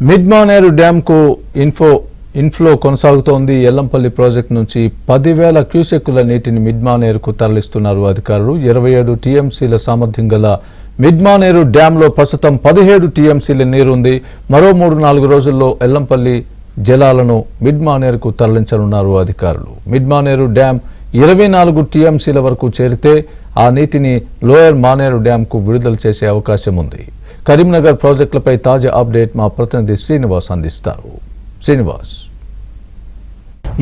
Mid Manair dam కు inflow కొనసాగుతోంది. Yellampalli project నుంచి 10,000 క్యూసెక్కుల నీటిని మిడ్మానేరుకు తరలిస్తున్నారు అధికారులు. 27 టీఎంసీల సామర్థ్యం గల మిడ్మానేరు డ్యాంలో ప్రస్తుతం 17 టీఎంసీల నీరుంది. మరో 3-4 రోజుల్లో ఎల్లంపల్లి జలాలను మిడ్మానేరుకు తరలించనున్నారు అధికారులు. మిడ్మానేరు డ్యాం 24 టీఎంసీల వరకు చేరితే ఆ నీటిని లోయర్ మానేరు డ్యాంకు విడుదల చేసే అవకాశం ఉంది. కరీంనగర్ ప్రాజెక్టులపై తాజా అప్డేట్ మా ప్రతినిధి శ్రీనివాస్ అందిస్తారు. శ్రీనివాస్,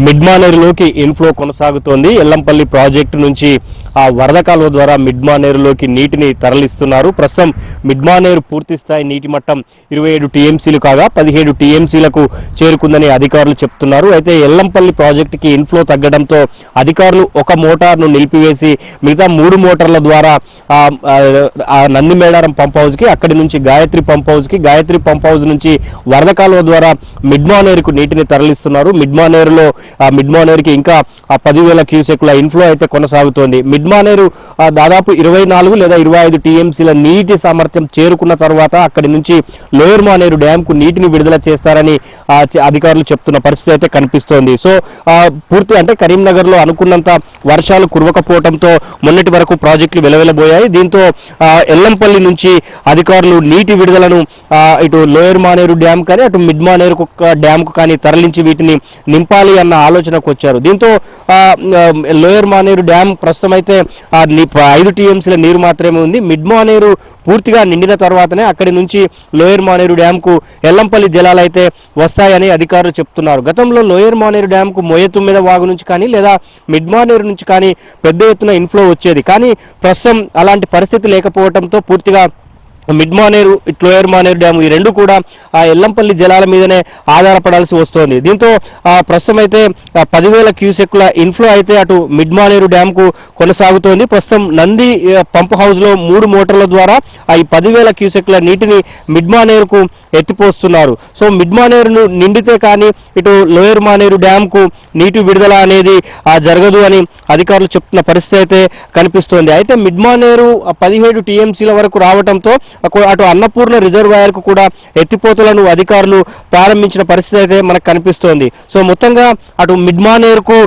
మిడ్మానేరులోకి ఇన్ఫ్లో కొనసాగుతోంది. ఎల్లంపల్లి ప్రాజెక్టు నుంచి ఆ వరద కాలువ ద్వారా మిడ్మానేరులోకి నీటిని తరలిస్తున్నారు. ప్రస్తుతం మిడ్మానేరు పూర్తి స్థాయి నీటి మట్టం 27 టీఎంసీలు కాగా 17 టీఎంసీలకు చేరుకుందని అధికారులు చెప్తున్నారు. అయితే ఎల్లంపల్లి ప్రాజెక్టుకి ఇన్ఫ్లో తగ్గడంతో అధికారులు ఒక మోటార్ను నిలిపివేసి మిగతా 3 మోటార్ల ద్వారా నందిమేడారం పంప్ హౌస్కి, అక్కడి నుంచి గాయత్రి పంప్ హౌస్కి, గాయత్రి పంప్ హౌస్ నుంచి వరద కాలువ ద్వారా మిడ్మానేరుకు నీటిని తరలిస్తున్నారు. మిడ్మానేరుకి ఇంకా 10,000 క్యూసెక్ల ఇన్ఫ్లో అయితే కొనసాగుతోంది. మిడ్మానేరు దాదాపు 24 లేదా 25 టీఎంసీల నీటి సామర్థ్యం చేరుకున్న తర్వాత అక్కడి నుంచి లోయర్ మానేరు డ్యాంకు నీటిని విడుదల చేస్తారని అధికారులు చెప్తున్న పరిస్థితి అయితే కనిపిస్తోంది. సో పూర్తి అంటే కరీంనగర్లో అనుకున్నంత వర్షాలు కురవకపోవడంతో మొన్నటి వరకు ప్రాజెక్టులు వెలవెలబోయాయి. దీంతో ఎల్లంపల్లి నుంచి అధికారులు నీటి విడుదలను ఇటు లోయర్ మానేరు డ్యామ్ కానీ అటు మిడ్మానేరు డ్యాంకు కానీ తరలించి వీటిని నింపాలి అన్న ఆలోచనకు వచ్చారు. దీంతో లోయర్ మానేరు డ్యామ్ ప్రస్తుతం అయితే 5 టీఎంసీల నీరు మాత్రమే ఉంది. మిడ్మానేరు పూర్తిగా నిండిన తర్వాతనే అక్కడి నుంచి లోయర్ మానేరు డ్యాంకు ఎల్లంపల్లి జలాలు అయితే వస్తాయని అధికారులు చెప్తున్నారు. గతంలో లోయర్ మానేరు డ్యాంకు మొయ్యతుమ్మిద వాగు నుంచి కానీ లేదా మిడ్మానేరు నుంచి కానీ పెద్ద ఎత్తున ఇన్ఫ్లో వచ్చేది. కానీ ప్రస్తుతం అలాంటి పరిస్థితి లేకపోవడంతో పూర్తిగా మిడ్మానేరు లోయర్ మానేరు డ్యామ్ ఈ రెండు కూడా ఆ ఎల్లంపల్లి జలాల మీదనే ఆధారపడాల్సి వస్తోంది. దీంతో ప్రస్తుతం అయితే 10,000 క్యూసెక్ల ఇన్ఫ్లో అయితే అటు మిడ్మానేరు డ్యామ్కు కొనసాగుతోంది. ప్రస్తుతం నంది పంప్ హౌస్లో 3 మోటార్ల ద్వారా ఈ 10,000 క్యూసెక్ల నీటిని మిడ్మానేరుకు ఎత్తిపోస్తున్నారు. సో మిడ్మానేరును నిండితే కానీ ఇటు లోయర్ మానేరు డ్యామ్కు నీటి విడుదల అనేది జరగదు అని అధికారులు చెప్తున్న పరిస్థితి అయితే కనిపిస్తోంది. అయితే మిడ్మానేరు 17 టీఎంసీల వరకు రావడంతో అటు అన్నపూర్ణ రిజర్వాయర్కు కూడా ఎత్తిపోతలను అధికారులు ప్రారంభించిన పరిస్థితి అయితే మనకు కనిపిస్తోంది. సో మొత్తంగా అటు మిడ్మానేరుకు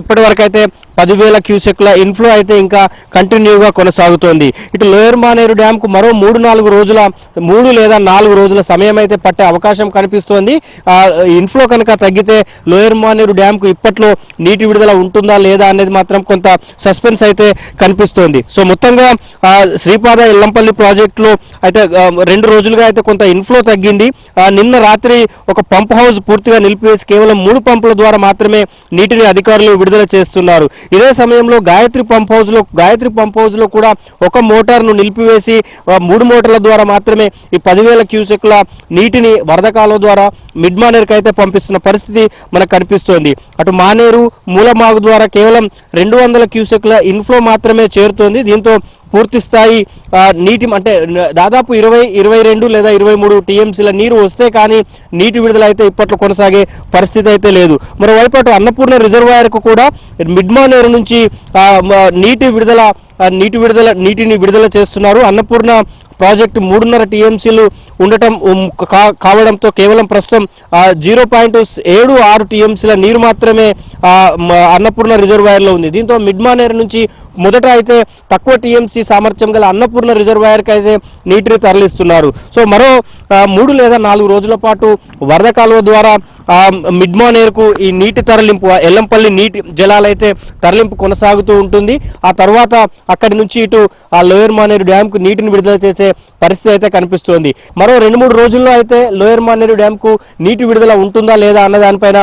ఇప్పటి వరకు అయితే 10,000 క్యూసెక్ల ఇన్ఫ్లో అయితే ఇంకా కంటిన్యూగా కొనసాగుతోంది. ఇటు లోయర్ మానేరు డ్యాంకు మరో 3 లేదా 4 రోజుల సమయం అయితే పట్టే అవకాశం కనిపిస్తోంది. ఇన్ఫ్లో కనుక తగ్గితే లోయర్ మానేరు డ్యాంకు ఇప్పట్లో నీటి విడుదల ఉంటుందా లేదా అనేది మాత్రం కొంత సస్పెన్స్ అయితే కనిపిస్తోంది. సో మొత్తంగా శ్రీపాద ఎల్లంపల్లి ప్రాజెక్టులో అయితే 2 రోజులుగా అయితే కొంత ఇన్ఫ్లో తగ్గింది. నిన్న రాత్రి ఒక పంప్ హౌస్ పూర్తిగా నిలిపివేసి కేవలం 3 పంపుల ద్వారా మాత్రమే నీటిని అధికారులు విడుదల చేస్తున్నారు. ఇదే సమయంలో గాయత్రి పంప్ హౌస్లో కూడా ఒక మోటార్ను నిలిపివేసి 3 మోటార్ల ద్వారా మాత్రమే ఈ 10,000 క్యూసెక్ల నీటిని వరద కాలువ ద్వారా మిడ్మానేరుకు అయితే పంపిస్తున్న పరిస్థితి మనకు కనిపిస్తోంది. అటు మానేరు మూలమాగు ద్వారా కేవలం 200 క్యూసెక్ల ఇన్ఫ్లో మాత్రమే చేరుతోంది. దీంతో పూర్తి స్థాయి నీటి అంటే దాదాపు 22 లేదా 23 టీఎంసీల నీరు వస్తే కానీ నీటి విడుదల అయితే ఇప్పట్లో కొనసాగే పరిస్థితి అయితే లేదు. మరోవైపు అటు అన్నపూర్ణ రిజర్వాయర్కు కూడా మిడ్మానేరు నుంచి నీటిని విడుదల చేస్తున్నారు. అన్నపూర్ణ ప్రాజెక్టు 3.5 టీఎంసీలు కావడంతో కేవలం ప్రస్తుతం 0.76 టీఎంసీల నీరు మాత్రమే అన్నపూర్ణ రిజర్వాయర్లో ఉంది. దీంతో మిడ్మానేరు నుంచి మొదట అయితే తక్కువ టీఎంసీ సామర్థ్యం గల అన్నపూర్ణ రిజర్వాయర్కి అయితే నీటిని తరలిస్తున్నారు. సో మరో 3 లేదా 4 రోజుల పాటు వరద కాలువ ద్వారా మిడ్మానేరుకు ఈ నీటి తరలింపు ఎల్లంపల్లి నీటి జలాలైతే తరలింపు కొనసాగుతూ ఉంటుంది. ఆ తర్వాత అక్కడి నుంచి ఇటు లోయర్ మానేరు డ్యాంకు నీటిని విడుదల చేసే పరిస్థితి అయితే కనిపిస్తోంది. మరో 2-3 రోజుల్లో అయితే లోయర్ మానేరు డ్యాంకు నీటి విడుదల ఉంటుందా లేదా అన్న దానిపైన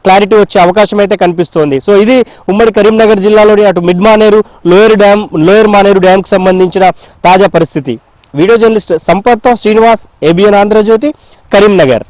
క్లారిటీ వచ్చే అవకాశం అయితే కనిపిస్తోంది. సో ఇది ఉమ్మడి కరీంనగర్ జిల్లాలోని అటు మిడ్మానేరు లోయర్ మానేరు డ్యాంకు సంబంధించిన తాజా పరిస్థితి. వీడియో జర్నలిస్ట్ సంపత్తో శ్రీనివాస్, ABN ఆంధ్రజ్యోతి, కరీంనగర్.